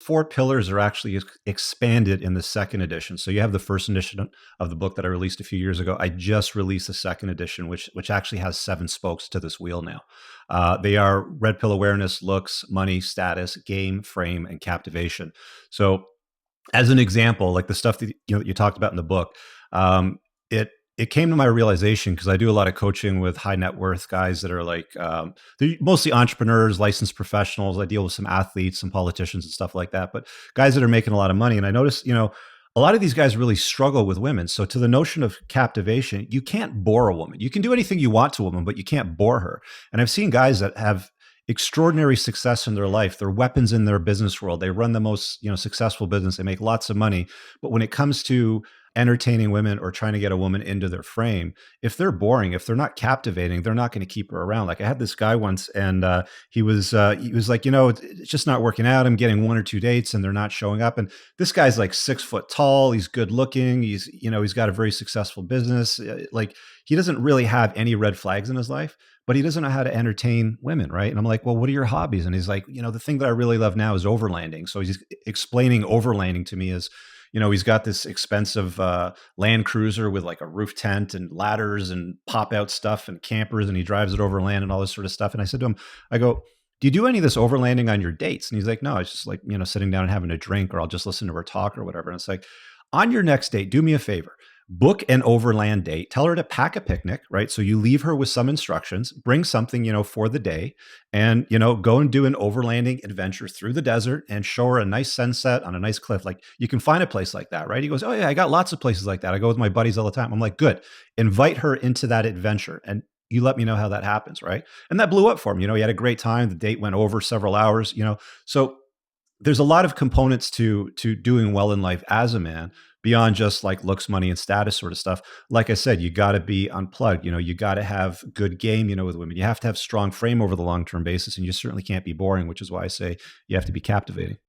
four pillars are actually expanded in the second edition. So you have the first edition of the book that I released a few years ago. I just released the second edition, which actually has seven spokes to this wheel now. They are red pill awareness, looks, money, status, game, frame, and captivation. So as an example, like the stuff that you talked about in the book, um, it came to my realization because I do a lot of coaching with high net worth guys that are like they're mostly entrepreneurs, licensed professionals. I deal with some athletes, some politicians, and stuff like that. But guys that are making a lot of money, and I notice, a lot of these guys really struggle with women. So to the notion of captivation, you can't bore a woman. You can do anything you want to a woman, but you can't bore her. And I've seen guys that have extraordinary success in their life. They're weapons in their business world. They run the most, successful business. They make lots of money. But when it comes to entertaining women or trying to get a woman into their frame, if they're boring, if they're not captivating, they're not going to keep her around. Like I had this guy once, and he was like, it's just not working out. I'm getting one or two dates, and they're not showing up. And this guy's like 6 foot tall. He's good looking. He's got a very successful business. Like he doesn't really have any red flags in his life, but he doesn't know how to entertain women, right? And I'm like, well, what are your hobbies? And he's like, the thing that I really love now is overlanding. So he's explaining overlanding to me as, he's got this expensive Land Cruiser with like a roof tent and ladders and pop out stuff and campers, and he drives it overland and all this sort of stuff. And I said to him, I go, do you do any of this overlanding on your dates? And he's like, no, it's just like, sitting down and having a drink, or I'll just listen to her talk or whatever. And it's like, on your next date, do me a favor. Book an overland date. Tell her to pack a picnic, right? So you leave her with some instructions, bring something, for the day, and, go and do an overlanding adventure through the desert and show her a nice sunset on a nice cliff. Like you can find a place like that, right? He goes, oh yeah, I got lots of places like that. I go with my buddies all the time. I'm like, good. Invite her into that adventure and you let me know how that happens, right? And that blew up for him. He had a great time. The date went over several hours, So there's a lot of components to doing well in life as a man beyond just like looks, money, and status sort of stuff. Like I said, you got to be unplugged. You got to have good game. With women, you have to have strong frame over the long term basis, and you certainly can't be boring. Which is why I say you have to be captivating.